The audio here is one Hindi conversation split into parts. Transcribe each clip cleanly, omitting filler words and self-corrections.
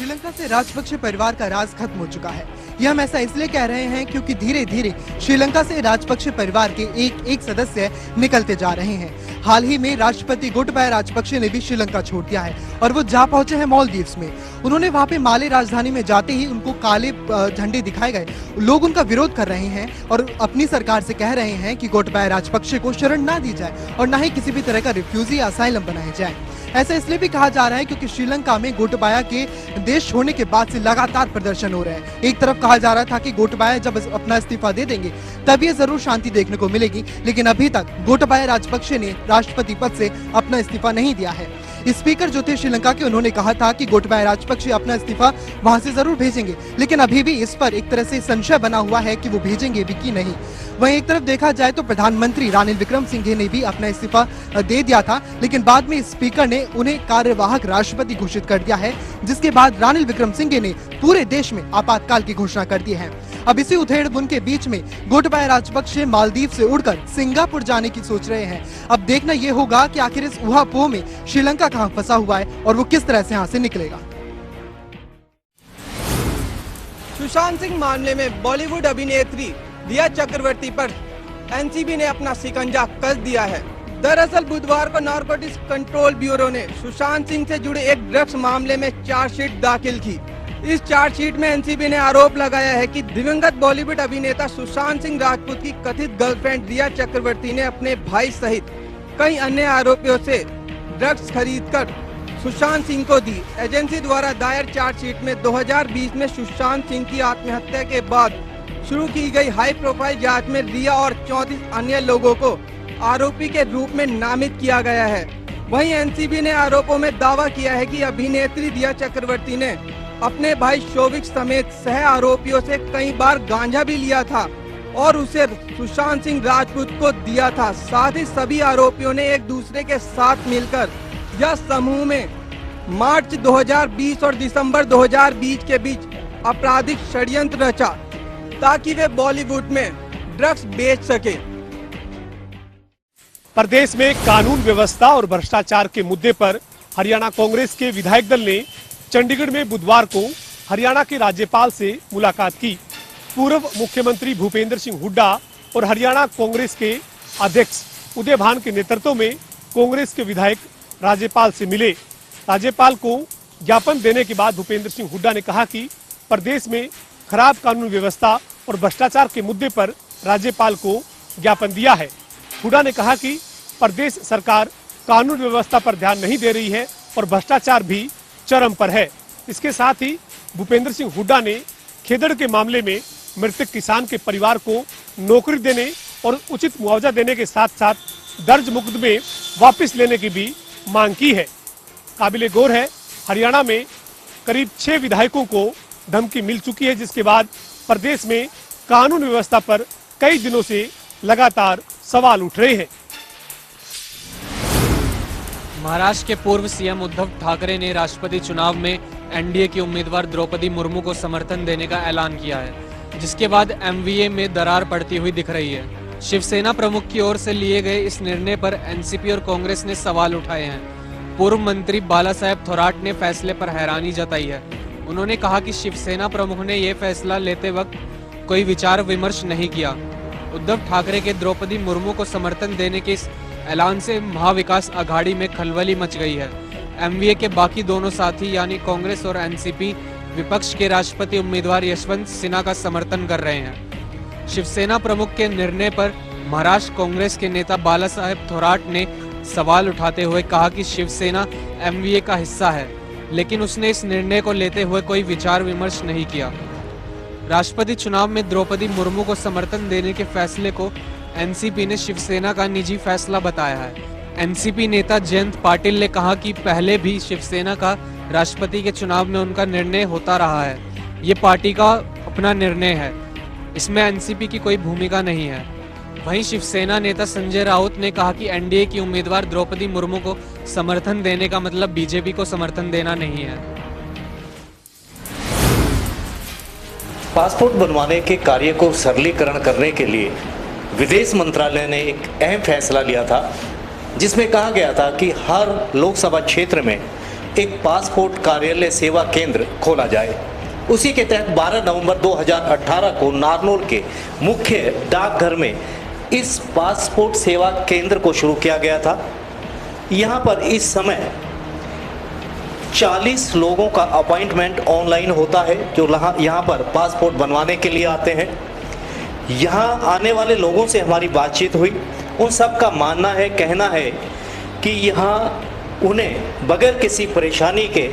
श्रीलंका से राजपक्षे परिवार का राज खत्म हो चुका है। ये हम ऐसा इसलिए कह रहे हैं क्योंकि धीरे धीरे श्रीलंका से राजपक्षे परिवार के एक एक सदस्य निकलते जा रहे हैं। हाल ही में राष्ट्रपति गोटबाया राजपक्षे ने भी श्रीलंका छोड़ दिया है और वो जा पहुंचे हैं मालदीव्स में। उन्होंने वहां पे माले राजधानी में जाते ही उनको काले झंडे दिखाए गए। लोग उनका विरोध कर रहे हैं और अपनी सरकार से कह रहे हैं कि गोटबाया राजपक्षे को शरण ना दी जाए और न ही किसी भी तरह का रिफ्यूजी असाइलम बनाया जाए। ऐसा इसलिए भी कहा जा रहा है क्योंकि श्रीलंका में गोटबाया के देश छोड़ने के बाद से लगातार प्रदर्शन हो रहे हैं। एक तरफ कहा जा रहा था कि गोटबाया जब अपना इस्तीफा दे देंगे तब ये जरूर शांति देखने को मिलेगी, लेकिन अभी तक गोटबाया राजपक्षे ने राष्ट्रपति पद से अपना इस्तीफा नहीं दिया है। स्पीकर जो थे श्रीलंका के, उन्होंने कहा था कि गोटबाया राजपक्षे अपना इस्तीफा वहां से जरूर भेजेंगे, लेकिन अभी भी इस पर एक तरह से संशय बना हुआ है कि वो भेजेंगे भी कि नहीं। वहीं एक तरफ देखा जाए तो प्रधानमंत्री रानिल विक्रमसिंघे ने भी अपना इस्तीफा दे दिया था, लेकिन बाद में स्पीकर ने उन्हें कार्यवाहक राष्ट्रपति घोषित कर दिया है, जिसके बाद रानिल विक्रमसिंघे ने पूरे देश में आपातकाल की घोषणा कर दी है। अब इसी उधेड़-बुन के बीच में गोटबाया राजपक्षे मालदीव से उड़कर सिंगापुर जाने की सोच रहे हैं। अब देखना ये होगा कि आखिर इस ऊहापोह में श्रीलंका कहां फंसा हुआ है और वो किस तरह से यहां से निकलेगा। सुशांत सिंह मामले में बॉलीवुड अभिनेत्री दिया चक्रवर्ती पर एनसीबी ने अपना शिकंजा कस दिया है। दरअसल बुधवार को नारकोटिक्स कंट्रोल ब्यूरो ने सुशांत सिंह से जुड़े एक ड्रग्स मामले में चार्जशीट दाखिल की। इस चार्जशीट में एनसीबी ने आरोप लगाया है कि दिवंगत बॉलीवुड अभिनेता सुशांत सिंह राजपूत की कथित गर्लफ्रेंड दिया चक्रवर्ती ने अपने भाई सहित कई अन्य आरोपियों से ड्रग्स खरीदकर सुशांत सिंह को दी। एजेंसी द्वारा दायर चार्जशीट में 2020 में सुशांत सिंह की आत्महत्या के बाद शुरू की गई हाई प्रोफाइल जांच में रिया और 34 अन्य लोगों को आरोपी के रूप में नामित किया गया है। वहीं एनसीबी ने आरोपों में दावा किया है कि अभिनेत्री दिया चक्रवर्ती ने अपने भाई शोविक समेत सह आरोपियों से कई बार गांजा भी लिया था और उसे सुशांत सिंह राजपूत को दिया था। साथ ही सभी आरोपियों ने एक दूसरे के साथ मिलकर या समूह में मार्च 2020 और दिसंबर 2020 के बीच आपराधिक षड्यंत्र रचा ताकि वे बॉलीवुड में ड्रग्स बेच सके। प्रदेश में कानून व्यवस्था और भ्रष्टाचार के मुद्दे पर हरियाणा कांग्रेस के विधायक दल ने चंडीगढ़ में बुधवार को हरियाणा के राज्यपाल से मुलाकात की। पूर्व मुख्यमंत्री भूपेंद्र सिंह हुड्डा और हरियाणा कांग्रेस के अध्यक्ष उदय भान के नेतृत्व में कांग्रेस के विधायक राज्यपाल से मिले। राज्यपाल को ज्ञापन देने के बाद भूपेंद्र सिंह हुड्डा ने कहा कि प्रदेश में खराब कानून व्यवस्था और भ्रष्टाचार के मुद्दे पर राज्यपाल को ज्ञापन दिया है। हुड्डा ने कहा कि प्रदेश सरकार कानून व्यवस्था पर ध्यान नहीं दे रही है और भ्रष्टाचार भी चरम पर है। इसके साथ ही भूपेंद्र सिंह हुड्डा ने खेदड़ के मामले में मृतक किसान के परिवार को नौकरी देने और उचित मुआवजा देने के साथ साथ दर्ज मुकदमे वापस लेने की भी मांग की है। काबिले गौर है, हरियाणा में करीब 6 विधायकों को धमकी मिल चुकी है, जिसके बाद प्रदेश में कानून व्यवस्था पर कई दिनों से लगातार सवाल उठ रहे हैं। महाराष्ट्र के पूर्व सीएम उद्धव ठाकरे ने राष्ट्रपति चुनाव में एनडीए की उम्मीदवार द्रौपदी मुर्मू को समर्थन देने का ऐलान किया है, जिसके बाद एमवीए में दरार पड़ती हुई दिख रही है। शिवसेना प्रमुख की ओर से लिए गए इस निर्णय पर एनसीपी और कांग्रेस ने सवाल उठाए हैं। पूर्व मंत्री बाला साहेब थोराट ने फैसले पर हैरानी जताई है। उन्होंने कहा कि शिवसेना प्रमुख ने यह फैसला लेते वक्त कोई विचार विमर्श नहीं किया। उद्धव ठाकरे के द्रौपदी मुर्मू को समर्थन देने के इस ऐलान से महाविकास अघाड़ी में खलबली मच गई है। एमवीए के बाकी दोनों साथी यानी कांग्रेस और एनसीपी विपक्ष के राष्ट्रपति उम्मीदवार यशवंत सिन्हा का समर्थन कर रहे हैं। शिवसेना प्रमुख के निर्णय पर महाराष्ट्र कांग्रेस के नेता बाला साहेब थोराट ने सवाल उठाते हुए कहा कि शिवसेना एमवीए का हिस्सा है, लेकिन उसने इस निर्णय को लेते हुए कोई विचार विमर्श नहीं किया। राष्ट्रपति चुनाव में द्रौपदी मुर्मू को समर्थन देने के फैसले को एनसीपी ने शिवसेना का निजी फैसला बताया है। एनसीपी नेता जयंत पाटिल ने कहा कि पहले भी शिवसेना का राष्ट्रपति के चुनाव में उनका निर्णय होता रहा है। ये पार्टी का अपना निर्णय है, इसमें एनसीपी की कोई भूमिका नहीं है। वहीं शिवसेना नेता संजय राउत ने कहा कि एनडीए की उम्मीदवार द्रौपदी मुर्मू को समर्थन देने का मतलब बीजेपी को समर्थन देना नहीं है। पासपोर्ट बनवाने के कार्य को सरलीकरण करने के लिए विदेश मंत्रालय ने एक अहम फैसला लिया था, जिसमें कहा गया था कि हर लोकसभा क्षेत्र में एक पासपोर्ट कार्यालय सेवा केंद्र खोला जाए। उसी के तहत 12 नवंबर 2018 को नारनौल के मुख्य डाकघर में इस पासपोर्ट सेवा केंद्र को शुरू किया गया था। यहाँ पर इस समय 40 लोगों का अपॉइंटमेंट ऑनलाइन होता है जो यहाँ पर पासपोर्ट बनवाने के लिए आते हैं। यहाँ आने वाले लोगों से हमारी बातचीत हुई। उन सब का मानना है, कहना है कि यहाँ उन्हें बगैर किसी परेशानी के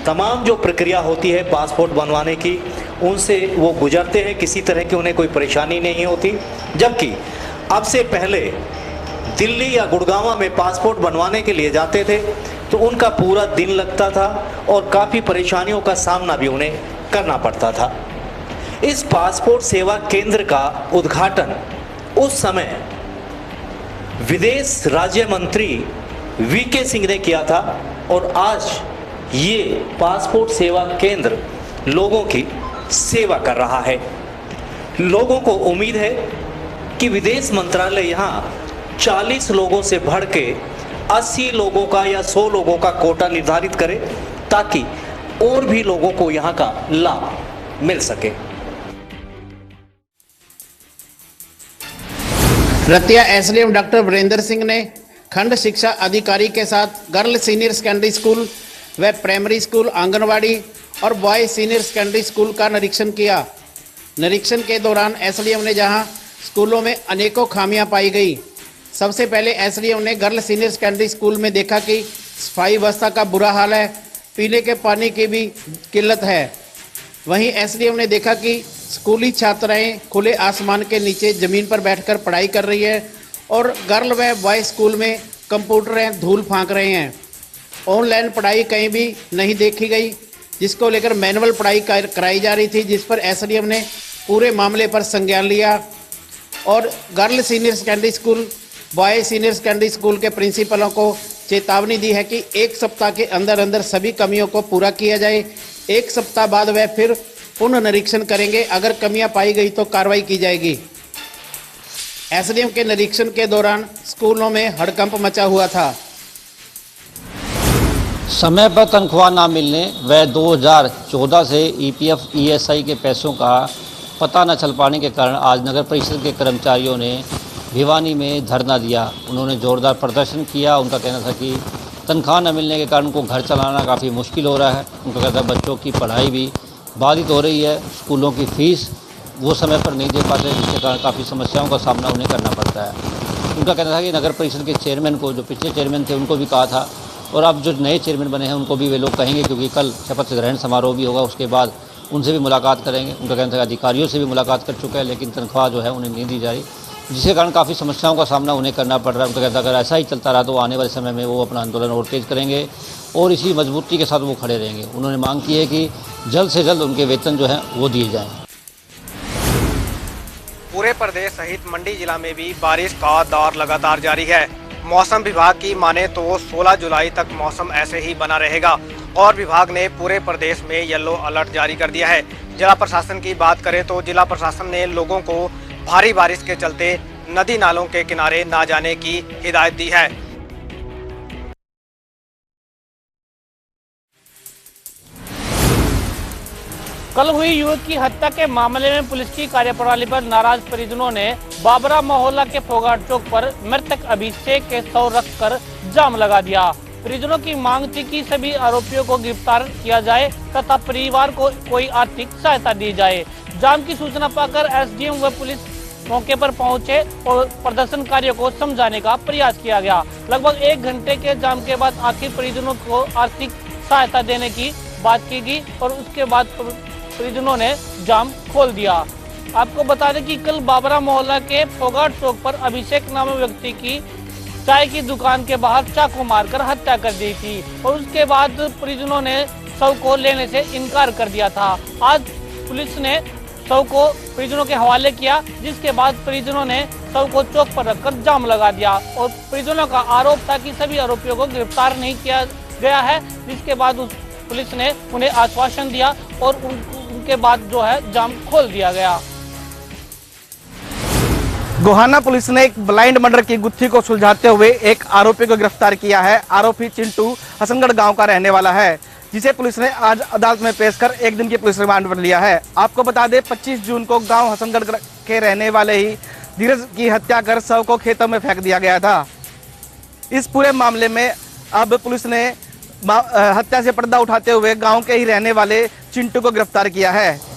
तमाम जो प्रक्रिया होती है पासपोर्ट बनवाने की, उनसे वो गुजरते हैं, किसी तरह की उन्हें कोई परेशानी नहीं होती। जबकि अब से पहले दिल्ली या गुड़गांव में पासपोर्ट बनवाने के लिए जाते थे तो उनका पूरा दिन लगता था और काफ़ी परेशानियों का सामना भी उन्हें करना पड़ता था। इस पासपोर्ट सेवा केंद्र का उद्घाटन उस समय विदेश राज्य मंत्री वीके सिंह ने किया था और आज ये पासपोर्ट सेवा केंद्र लोगों की सेवा कर रहा है। लोगों को उम्मीद है कि विदेश मंत्रालय यहाँ 40 लोगों से बढ़ के 80 लोगों का या 100 लोगों का कोटा निर्धारित करे ताकि और भी लोगों को यहाँ का लाभ मिल सके। रतिया एसडीएम डॉक्टर वीरेंद्र सिंह ने खंड शिक्षा अधिकारी के साथ गर्ल सीनियर सेकेंडरी स्कूल व प्राइमरी स्कूल, आंगनवाड़ी और बॉय सीनियर सेकेंडरी स्कूल का निरीक्षण किया। निरीक्षण के दौरान एसडीएम ने जहां स्कूलों में अनेकों खामियां पाई गई। सबसे पहले एसडीएम ने गर्ल सीनियर सेकेंडरी स्कूल में देखा कि सफाई व्यवस्था का बुरा हाल है, पीने के पानी की भी किल्लत है। वहीं एसडीएम ने देखा कि स्कूली छात्राएं खुले आसमान के नीचे ज़मीन पर बैठकर पढ़ाई कर रही है और गर्ल व बॉय स्कूल में कंप्यूटर धूल फांक रहे हैं। ऑनलाइन पढ़ाई कहीं भी नहीं देखी गई, जिसको लेकर मैनुअल पढ़ाई कराई जा रही थी, जिस पर एसडीएम ने पूरे मामले पर संज्ञान लिया और girl senior secondary school, boy senior secondary school के प्रिंसिपलों को चेतावनी दी है कि 1 सप्ताह के अंदर अंदर सभी कमियों को पूरा किया जाए। 1 सप्ताह बाद वह फिर पुनः निरीक्षण करेंगे। अगर कमियां पाई गई तो कार्रवाई की जाएगी। एसडीएम के निरीक्षण के दौरान स्कूलों में हड़कंप मचा हुआ था। समय पर तनख्वाह ना मिलने व 2014 से ईपीएफ ईएसआई के पैसों का पता न चल पाने के कारण आज नगर परिषद के कर्मचारियों ने भिवानी में धरना दिया। उन्होंने जोरदार प्रदर्शन किया। उनका कहना था कि तनख्वाह न मिलने के कारण उनको घर चलाना काफ़ी मुश्किल हो रहा है। उनका कहना था बच्चों की पढ़ाई भी बाधित हो रही है, स्कूलों की फ़ीस वो समय पर नहीं दे पाते, जिसके कारण काफ़ी समस्याओं का सामना उन्हें करना पड़ता है। उनका कहना था कि नगर परिषद के चेयरमैन को, जो पिछले चेयरमैन थे, उनको भी कहा था और अब जो नए चेयरमैन बने हैं उनको भी वे लोग कहेंगे, क्योंकि कल शपथ ग्रहण समारोह भी होगा, उसके बाद उनसे भी मुलाकात करेंगे। उनका कहना था अधिकारियों से भी मुलाकात कर चुका है, लेकिन तनख्वाह जो है उन्हें नहीं दी जा रही, जिसके कारण काफ़ी समस्याओं का सामना उन्हें करना पड़ रहा है। उनका कहता है अगर ऐसा ही चलता रहा तो आने वाले समय में वो अपना आंदोलन और तेज़ करेंगे और इसी मजबूती के साथ वो खड़े रहेंगे। उन्होंने मांग की है कि जल्द से जल्द उनके वेतन जो है वो दिए जाएँ। पूरे प्रदेश सहित मंडी जिला में भी बारिश का दौर लगातार जारी है। मौसम विभाग की माने तो 16 जुलाई तक मौसम ऐसे ही बना रहेगा और विभाग ने पूरे प्रदेश में येलो अलर्ट जारी कर दिया है। जिला प्रशासन की बात करें तो जिला प्रशासन ने लोगों को भारी बारिश के चलते नदी नालों के किनारे ना जाने की हिदायत दी है। कल हुई युवक की हत्या के मामले में पुलिस की कार्यप्रणाली पर नाराज परिजनों ने बाबरा मोहल्ला के फोगाट चौक पर मृतक अभिषेक के शव रखकर जाम लगा दिया। परिजनों की मांग थी कि सभी आरोपियों को गिरफ्तार किया जाए तथा परिवार को कोई आर्थिक सहायता दी जाए। जाम की सूचना पाकर एसडीएम व पुलिस मौके पर पहुंचे और प्रदर्शनकारियों को समझाने का प्रयास किया गया। लगभग 1 घंटे के जाम के बाद आखिर परिजनों को आर्थिक सहायता देने की बात की गई और उसके बाद परिजनों ने जाम खोल दिया। आपको बता दें कि कल बाबरा मोहल्ला के फोगाट चौक पर अभिषेक नामक व्यक्ति की चाय की दुकान के बाहर चाकू मारकर हत्या कर दी थी और उसके बाद परिजनों ने शव को लेने से इनकार कर दिया था। आज पुलिस ने शव को परिजनों के हवाले किया, जिसके बाद परिजनों ने शव को चौक पर रखकर जाम लगा दिया और परिजनों का आरोप था कि सभी आरोपियों को गिरफ्तार नहीं किया गया है, जिसके बाद पुलिस ने उन्हें आश्वासन दिया और उनके बाद जो है जाम खोल दिया गया। गोहाना पुलिस ने एक ब्लाइंड मर्डर की गुत्थी को सुलझाते हुए एक आरोपी को गिरफ्तार किया है। आरोपी चिंटू हसनगढ़ गांव का रहने वाला है, जिसे पुलिस ने आज अदालत में पेश कर 1 दिन की पुलिस रिमांड पर लिया है। आपको बता दें 25 जून को गांव हसनगढ़ के रहने वाले ही धीरज की हत्या कर शव को खेतों में फेंक दिया गया था। इस पूरे मामले में अब पुलिस ने हत्या से पर्दा उठाते हुए गाँव के ही रहने वाले चिंटू को गिरफ्तार किया है।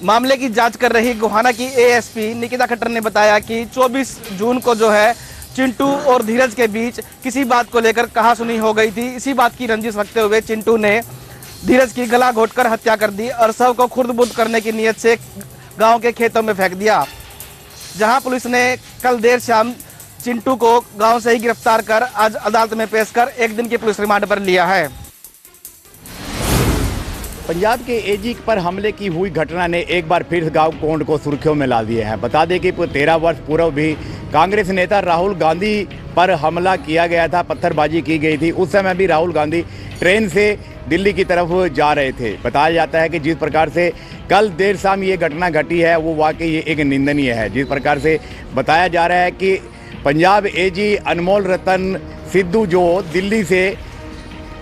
मामले की जांच कर रही गोहाना की एएसपी निकिता खट्टर ने बताया कि 24 जून को जो है चिंटू और धीरज के बीच किसी बात को लेकर कहासुनी हो गई थी। इसी बात की रंजिश रखते हुए चिंटू ने धीरज की गला घोटकर हत्या कर दी और शव को खुर्द-बुर्द करने की नीयत से गांव के खेतों में फेंक दिया। जहां पुलिस ने कल देर शाम चिंटू को गांव से ही गिरफ्तार कर आज अदालत में पेश कर 1 दिन की पुलिस रिमांड पर लिया है। पंजाब के एजी पर हमले की हुई घटना ने एक बार फिर गांव कोंड को सुर्खियों में ला दिए हैं। बता दें कि 13 वर्ष पूर्व भी कांग्रेस नेता राहुल गांधी पर हमला किया गया था, पत्थरबाजी की गई थी। उस समय भी राहुल गांधी ट्रेन से दिल्ली की तरफ जा रहे थे। बताया जाता है कि जिस प्रकार से कल देर शाम ये घटना घटी है वो वाकई ये एक निंदनीय है। जिस प्रकार से बताया जा रहा है कि पंजाब एजी अनमोल रतन सिद्धू जो दिल्ली से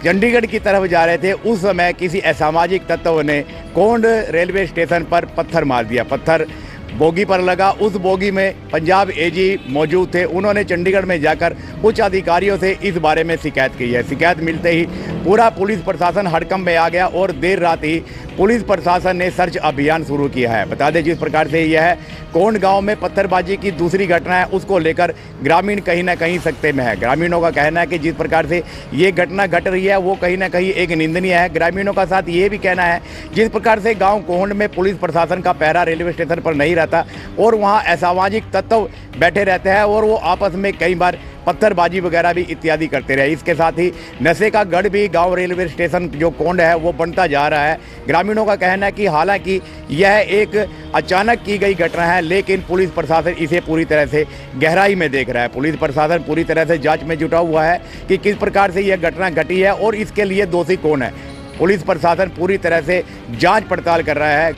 चंडीगढ़ की तरफ जा रहे थे, उस समय किसी असामाजिक तत्व ने कोंड रेलवे स्टेशन पर पत्थर मार दिया। पत्थर बोगी पर लगा, उस बोगी में पंजाब एजी मौजूद थे। उन्होंने चंडीगढ़ में जाकर उच्च अधिकारियों से इस बारे में शिकायत की है। शिकायत मिलते ही पूरा पुलिस प्रशासन हड़कंप में आ गया और देर रात ही पुलिस प्रशासन ने सर्च अभियान शुरू किया है। बता दें जिस प्रकार से यह कोंड गांव में पत्थरबाजी की दूसरी घटना है, उसको लेकर ग्रामीण कहीं ना कहीं सख्ते में है। ग्रामीणों का कहना है कि जिस प्रकार से ये घटना घट रही है वो कहीं ना कहीं एक निंदनीय है। ग्रामीणों का साथ ये भी कहना है जिस प्रकार से गांव कोंड में पुलिस प्रशासन का पहरा रेलवे स्टेशन पर नहीं रहता और वहाँ असामाजिक तत्व बैठे रहते हैं और वो आपस में कई बार पत्थरबाजी वगैरह भी इत्यादि करते रहे। इसके साथ ही नशे का गढ़ भी गांव रेलवे स्टेशन जो कोंड है वो बनता जा रहा है। ग्रामीणों का कहना है कि हालांकि यह एक अचानक की गई घटना है, लेकिन पुलिस प्रशासन इसे पूरी तरह से गहराई में देख रहा है। पुलिस प्रशासन पूरी तरह से जांच में जुटा हुआ है कि किस प्रकार से यह घटना घटी है और इसके लिए दोषी कौन है। पुलिस प्रशासन पूरी तरह से जाँच पड़ताल कर रहा है।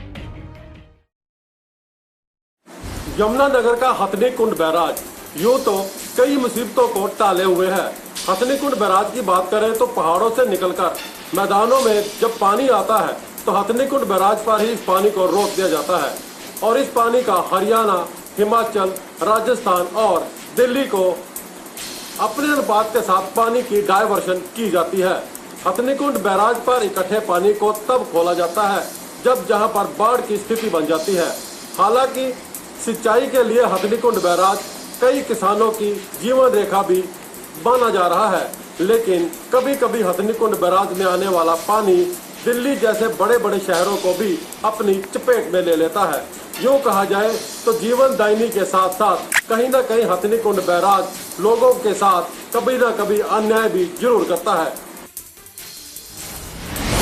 यमुनानगर का हथनी कुंड बैराज यूं तो कई मुसीबतों को टाले हुए है। हथनी कुंड बैराज की बात करें तो पहाड़ों से निकलकर मैदानों में जब पानी आता है तो हथनी कुंड बैराज पर ही इस पानी को रोक दिया जाता है और इस पानी का हरियाणा, हिमाचल, राजस्थान और दिल्ली को अपने अनुपात के साथ पानी की डायवर्शन की जाती है। हथनी कुंड बैराज पर इकट्ठे पानी को तब खोला जाता है जब जहां पर बाढ़ की स्थिति बन जाती है। हालांकि सिंचाई के लिए हथनी कुंड बैराज कई किसानों की जीवन रेखा भी माना जा रहा है, लेकिन कभी कभी हथनी कुंड बैराज में आने वाला पानी दिल्ली जैसे बड़े बड़े शहरों को भी अपनी चपेट में ले लेता है। यूँ कहा जाए तो जीवन दायिनी के साथ साथ कहीं ना कहीं हथनी कुंड बैराज लोगों के साथ कभी ना कभी अन्याय भी जरूर करता है।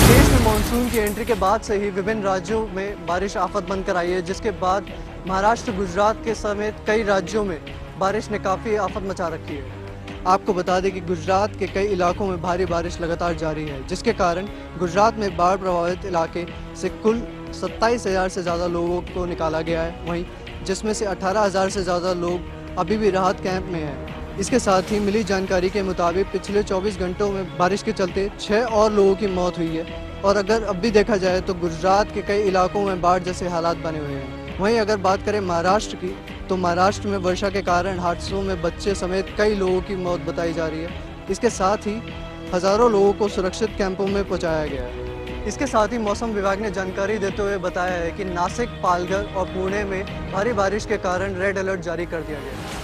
देश में मानसून की एंट्री के बाद से ही विभिन्न राज्यों में बारिश आफत बनकर आई है, जिसके बाद महाराष्ट्र, गुजरात के समेत कई राज्यों में बारिश ने काफ़ी आफत मचा रखी है। आपको बता दें कि गुजरात के कई इलाकों में भारी बारिश लगातार जारी है, जिसके कारण गुजरात में बाढ़ प्रभावित इलाके से कुल 27,000 से ज़्यादा लोगों को निकाला गया है, वहीं जिसमें से 18,000 से ज़्यादा लोग अभी भी राहत कैंप में हैं। इसके साथ ही मिली जानकारी के मुताबिक पिछले 24 घंटों में बारिश के चलते 6 और लोगों की मौत हुई है और अगर अब भी देखा जाए तो गुजरात के कई इलाकों में बाढ़ जैसे हालात बने हुए हैं। वहीं अगर बात करें महाराष्ट्र की, तो महाराष्ट्र में वर्षा के कारण हादसों में बच्चे समेत कई लोगों की मौत बताई जा रही है। इसके साथ ही हज़ारों लोगों को सुरक्षित कैंपों में पहुंचाया गया है। इसके साथ ही मौसम विभाग ने जानकारी देते हुए बताया है कि नासिक, पालघर और पुणे में भारी बारिश के कारण रेड अलर्ट जारी कर दिया गया है।